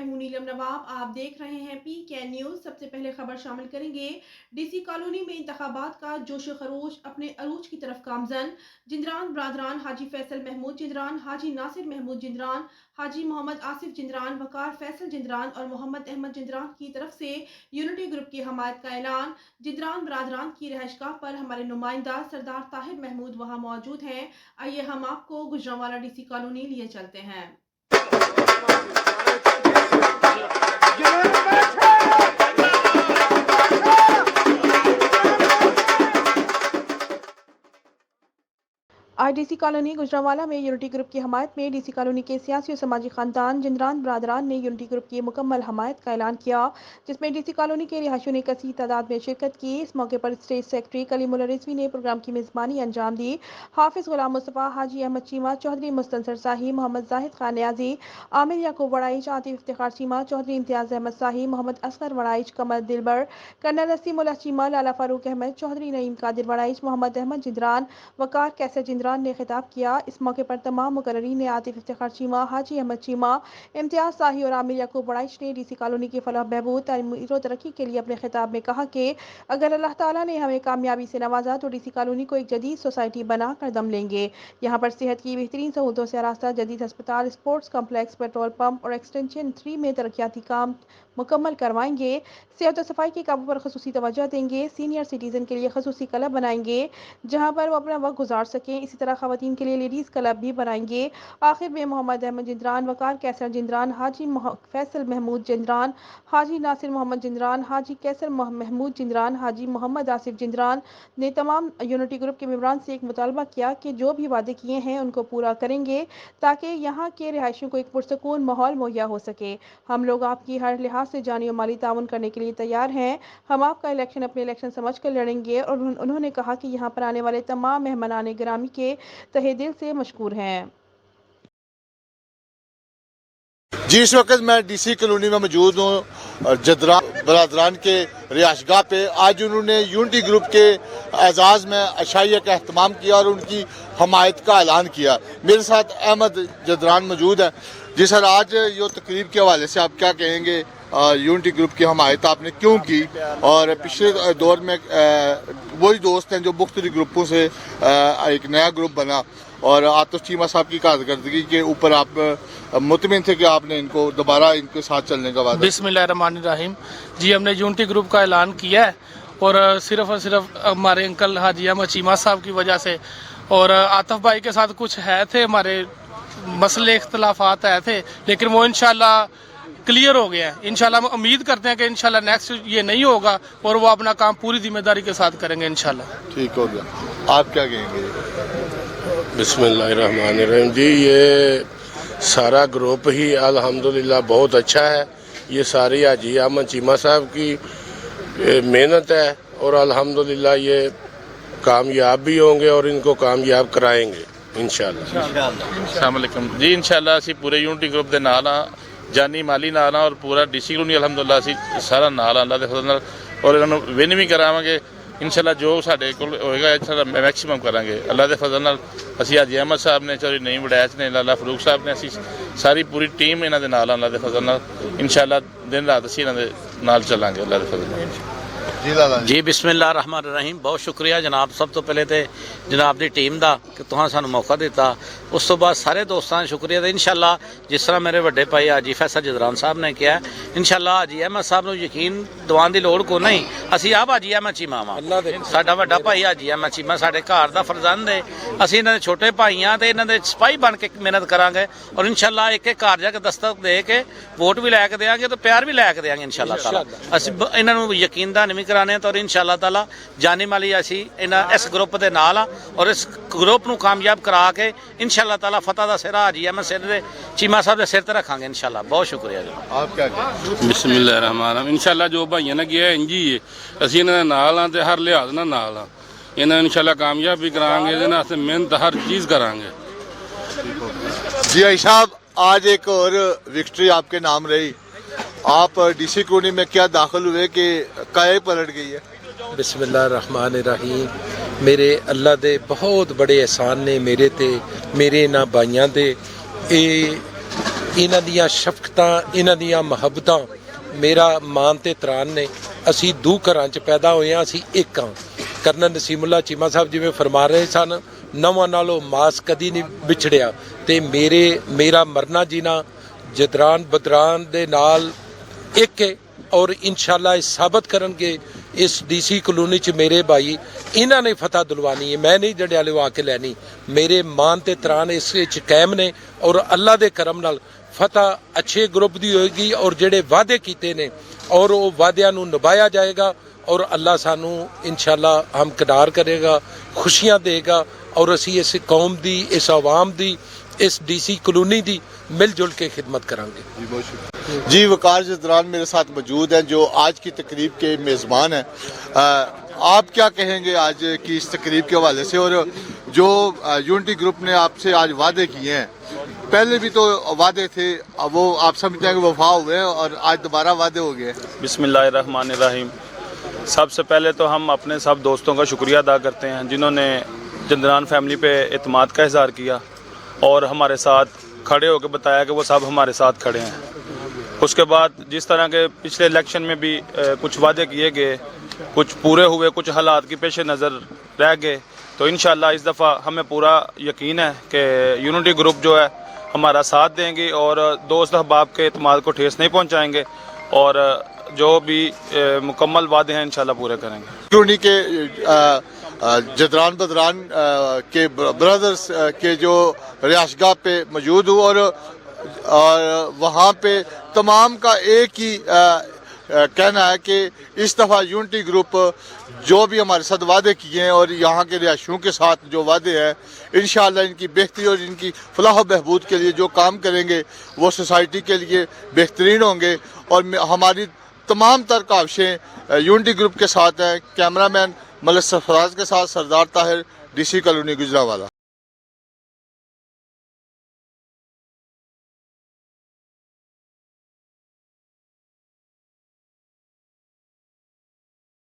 हूं नीलम नवाब। आप देख रहे हैं PK न्यूज। सबसे पहले खबर शामिल करेंगे। DC कॉलोनी में इंतखाबात का जोश खरोश अपने अरूज की तरफ गामजन। जिंदरान बरादरान हाजी फैसल महमूद जिंदरान, हाजी नासिर महमूद जिंदरान, हाजी मोहम्मद आसिफ जिंदरान, वकार फैसल जिंदरान और मोहम्मद अहमद जिंदरान की तरफ से यूनिटी ग्रुप की हमायत का ऐलान। जिंदरान बरादरान की रहायशगाह पर हमारे नुमाइंदा सरदार ताहिर महमूद वहां मौजूद हैं। आइए हम आपको गुजरांवाला DC कॉलोनी लिए चलते हैं। IDC कॉलोनी गुजरांवाला में यूनिटी ग्रुप की हमायत में DC कॉलोनी के सियासी और समाजी खानदान जिंदरान बरादरान ने यूनिटी ग्रुप की मुकम्मल हमायत का ऐलान किया, जिसमें DC कॉलोनी के रिहायशियों ने कसीर तादाद में शिरकत की। इस मौके पर स्टेट सेक्रेटरी कलीमुल्ला रिजवी ने प्रोग्राम की मेज़बानी अंजाम दी। हाफिज गुलाम मुस्तफ़ा, हाजी अहमद चीमा, चौधरी मुस्तनसर शाही, मोहम्मद जाहिद खान न्याजी, आमिर याकूब वड़ाइच, आतिफ इफ्तिखार चीमा, चौधरी इम्तियाज़ अहमद शाही, मोहम्मद असगर वड़ाइच, कमर दिलबर, कर्नल नसीमुल्लाह चीमा, लाला फारूक अहमद, चौधरी नईम कादिर वड़ाइच, मोहम्मद अहमद जिंदरान, वकार कैसर जिंदरान ने खिताब किया। इस मौके पर तमाम मुकर्ररीन ने आतिफ इफ्तिखार चीमा, हाजी अहमद चीमा, इम्तियाज शाही और आमिर याकूब वड़ाइच ने DC कॉलोनी की फलाह बहबूद, तालीम और तरक्की के लिए अपने खिताब में कहा कि अगर अल्लाह ताला ने हमें कामयाबी से नवाजा तो DC कॉलोनी को एक जदीद सोसाइटी बना कर दम लेंगे। यहाँ पर सेहत की बेहतरीन सहूलतों से आरास्ता जदीद अस्पताल, स्पोर्ट्स कम्प्लेक्स, पेट्रोल पंप और एक्सटेंशन 3 में तरक्याती काम मुकम्मल करवाएंगे। सेहत और सफाई के काबू पर खसूसी तवज्जो देंगे। सीनियर सिटीजन के लिए खसूसी क्लब बनाएंगे जहाँ पर वो अपना वक्त गुजार सकें। इसी तरह खवातीन के लिए लेडीज़ क्लब भी बनाएंगे। आखिर में मोहम्मद अहमद जिंदरान, वकार कैसर जिंदरान, हाजी फैसल महमूद जिंदरान, हाजी नासिर मोहम्मद जिंदरान, हाजी कैसर महमूद जिंदरान, हाजी मोहम्मद आसिफ जिंदरान ने तमाम यूनिटी ग्रुप के मेंबरान से एक मुतालबा किया कि जो भी वादे किए हैं उनको पूरा करेंगे ताकि यहाँ के रिहायशियों को एक पुरसकून माहौल मुहैया हो सके। हम लोग आपकी हर लिहाज से जानी और माली ताउन करने के लिए तैयार हैं। हम आपका इलेक्शन अपने इलेक्शन समझ कर लड़ेंगे। और उन्होंने कहा कि यहाँ पर आने वाले तमाम मेहमानान गिरामी के तहे दिल से मशकूर हैं। जी, इस वक्त मैं DC कॉलोनी में मौजूद हूँ, जिंदरान बरादरान के रिहायशगाह पे। आज उन्होंने यूनिटी ग्रुप के एजाज़ में अशाइया का अहतमाम किया और उनकी हमायत का ऐलान किया। मेरे साथ अहमद जिंदरान मौजूद है। जी सर, आज ये तकरीब के हवाले से आप क्या कहेंगे? यूनिटी ग्रुप की हमायत आपने क्यों की और पिछले दौर में वही दोस्त हैं जो मुख्तलिफ ग्रुपों से एक नया ग्रुप बना और आतिफ चीमा साहब की कारकर्दगी के ऊपर आप मुतमिन थे कि आपने इनको दोबारा इनके साथ चलने का वादा? बिस्मिल्लाहिर्रहमानिर्रहीम। जी, हमने यूनिटी ग्रुप का ऐलान किया है और सिर्फ हमारे अंकल हाजी अहमद चीमा साहब की वजह से और आतिफ भाई के साथ कुछ है थे हमारे मसले इख्तलाफात आए थे, लेकिन वो इंशाल्लाह क्लियर हो गया है। इंशाल्लाह हम उम्मीद करते हैं कि इंशाल्लाह नेक्स्ट ये नहीं होगा और वो अपना काम पूरी जिम्मेदारी के साथ करेंगे इंशाल्लाह। ठीक हो गया। आप क्या कहेंगे? बिस्मिल्लाहिर्रहमानिर्रहीम। जी, ये सारा ग्रुप ही अल्हम्दुलिल्लाह बहुत अच्छा है। ये सारी हाजी अहमद चीमा साहब की मेहनत है और अल्हम्दुलिल्लाह ये कामयाब भी होंगे और इनको कामयाब कराएंगे इंशाल्लाह। अस्सलाम वालेकुम जी। इंशाल्लाह असी पूरे यूनिटी ग्रुप दे नाल हां, जानी माली नाल हां और पूरा DC कॉलोनी अल्हम्दुलिल्लाह असी सारा नाल अल्लाह दे फज़ल नाल और इन्हां नूं विन भी करावांगे इंशाल्लाह। जो साडे कोल होएगा इंशाल्लाह मैक्सिमम करांगे अल्लाह दे फज़ल नाल। असी हाजी अहमद साहब ने, चौधरी नईम वड़ैच ने, लाला फारूक साहब ने, असी सारी पूरी टीम इन्हां दे नाल अल्लाह दे फज़ल नाल इंशाल्लाह दिन रात असी इन्हां दे नाल चलांगे अल्लाह दे फज़ल नाल। जी, बिस्मिल्लाहिर्रहमानिर्रहीम। बहुत शुक्रिया जनाब। सब तो पहले तो जनाब की टीम का कि तुहां सानू मौका दिता। उस तो बाद सारे दोस्तों का शुक्रिया। तो इंशाल्लाह जिस तरह मेरे बड़े भाई हाजी फैसल जिंदरान साहब ने किया, इंशाल्लाह हाजी अहमद साहब को यकीन दवान की लोड़ को नहीं। असी आप हाजी अहमद चीमा वा, साडा वड्डा भाई हाजी अहमद चीमा साडे घर का फरजंद है। असी इन्हां दे छोटे भाई हाँ तो इन्हां दे सिपाही बन के मेहनत करांगे और इंशाल्लाह एक एक घर जाके दस्तक दे के वोट भी लैके देंगे तो प्यार भी लैके देंगे इंशाल्लाह ताला। असी इन्हों यकीन दान भी कराने तो इंशाल्लाह ताला जानी माली असी इस ग्रुप के नाल और इस ग्रुप नूं कामयाब करा के इंशाल्लाह ताला फतह दा सिरा हाजी अहमद सिर दे चीमा साहब के सिर ते रखांगे इंशाल्लाह। बहुत शुक्रिया जी। आप क्या कहेंगे? बिस्मिल्लाहिर्रहमानिर्रहीम। इंशाल्लाह जो भाइयों ने किया इंज ही है, असीं इन्हां दे नाल हां ते हर लिहाज नाल हां। इन्हां इंशाल्लाह कामयाब भी करांगे, इन्हां वास्ते मेहनत हर चीज़ करांगे। जी आई साहब, आज एक और विक्ट्री आपके नाम रही। आप DC कॉलोनी में क्या दाखिल हुए कि काया पलट गई है? बिस्मिल्लाहिर्रहमानिर्रहीम। मेरे अल्लाह दे बहुत बड़े एहसान ने मेरे ते मेरे इन्हां भाइयां दे। ਇਹਨਾਂ ਦੀਆਂ ਸ਼ਫਕਤਾਂ, ਇਹਨਾਂ ਦੀਆਂ ਮੁਹੱਬਤਾਂ ਮੇਰਾ ਮਾਨ ਤੇ ਤਰਾਨ ਨੇ। ਅਸੀਂ ਦੋ ਘਰਾਂ 'ਚ ਪੈਦਾ ਹੋਏ ਹਾਂ, ਅਸੀਂ ਇੱਕ ਹਾਂ। ਕਰਨਲ ਨਸੀਮੁੱਲਾ ਚੀਮਾ ਸਾਹਿਬ ਜਿਵੇਂ ਫਰਮਾ ਰਹੇ ਸਨ, ਨਵਾਂ ਨਾਲੋਂ ਮਾਸ ਕਦੀ ਨਹੀਂ ਵਿਛੜਿਆ, ਤੇ ਮੇਰਾ ਮਰਨਾ ਜੀਣਾ ਜਦਰਾਨ ਬਦਰਾਨ ਦੇ ਨਾਲ ਇੱਕ ਹੈ। ਔਰ ਇਨਸ਼ਾਅੱਲਾ ਇਹ ਸਾਬਤ ਕਰਨਗੇ ਇਸ ਡੀਸੀ ਕਲੋਨੀ 'ਚ ਮੇਰੇ ਭਾਈ ਇਹਨਾਂ ਨੇ ਫਤਹ ਦਿਲਵਾਨੀ ਹੈ, ਮੈਂ ਨਹੀਂ ਜੰਡਿਆਲੇ ਆ ਕੇ ਲੈਣੀ। ਮੇਰੇ ਮਾਨ ਤੇ ਤਰਾਨ ਇਸ ਵਿੱਚ ਕਾਇਮ ਨੇ ਔਰ ਅੱਲਾ ਦੇ ਕਰਮ ਨਾਲ ਫਤਹ ਅੱਛੇ ਗਰੁੱਪ ਦੀ ਹੋਏਗੀ ਔਰ ਜਿਹੜੇ ਵਾਅਦੇ ਕੀਤੇ ਨੇ ਔਰ ਉਹ ਵਾਅਦਿਆਂ ਨੂੰ ਨਿਭਾਇਆ ਜਾਏਗਾ ਔਰ ਅੱਲਾ ਸਾਨੂੰ ਇਨਸ਼ਾਅੱਲਾ ਹਮਕਦਾਰ ਕਰੇਗਾ, ਖੁਸ਼ੀਆਂ ਦੇਗਾ ਔਰ ਅਸੀਂ ਇਸ ਕੌਮ ਦੀ, ਇਸ ਆਵਾਮ ਦੀ, ਇਸ ਡੀਸੀ कॉलोनी की मिलजुल के खिदमत करांगे। जी बहुत शुक्रिया। जी वकार जदरान मेरे साथ मौजूद हैं जो आज की तकरीब के मेज़बान हैं। आप क्या कहेंगे आज की इस तकरीब के हवाले से, और जो यूनिटी ग्रुप ने आपसे आज वादे किए हैं, पहले भी तो वादे थे, वो आप समझते हैं कि वफा हुए हैं और आज दोबारा वादे हो गए? बिस्मिल्लाहिर्रहमानिर्रहीम। सबसे पहले तो हम अपने सब दोस्तों का शुक्रिया अदा करते हैं जिन्होंने जदरान फैमिली पे एतमाद का इज़हार किया और हमारे साथ खड़े होकर बताया कि वो सब हमारे साथ खड़े हैं। उसके बाद जिस तरह के पिछले इलेक्शन में भी कुछ वादे किए गए, कुछ पूरे हुए, कुछ हालात की पेश नज़र रह गए, तो इंशाअल्लाह इस दफ़ा हमें पूरा यकीन है कि यूनिटी ग्रुप जो है हमारा साथ देंगे और दोस्त अहबाब के एतमाद को ठेस नहीं पहुंचाएंगे और जो भी मुकम्मल वादे हैं इंशाअल्लाह पूरे करेंगे। कॉलोनी के जदरान बदरान के ब्रदर्स के जो रिहाशगाह पे मौजूद हूँ और वहाँ पे तमाम का एक ही कहना है कि इस दफ़ा यूनिटी ग्रुप जो भी हमारे साथ वादे किए हैं और यहाँ के रिहायशियों के साथ जो वादे हैं, इंशाअल्लाह इनकी बेहतरी और इनकी फलाह बहबूद के लिए जो काम करेंगे वो सोसाइटी के लिए बेहतरीन होंगे। और हमारी तमाम तर काविशें यूनिटी ग्रुप के साथ हैं। कैमरामैन मलिक सरफराज के साथ सरदार ताहिर, डीसी कॉलोनी गुजरांवाला।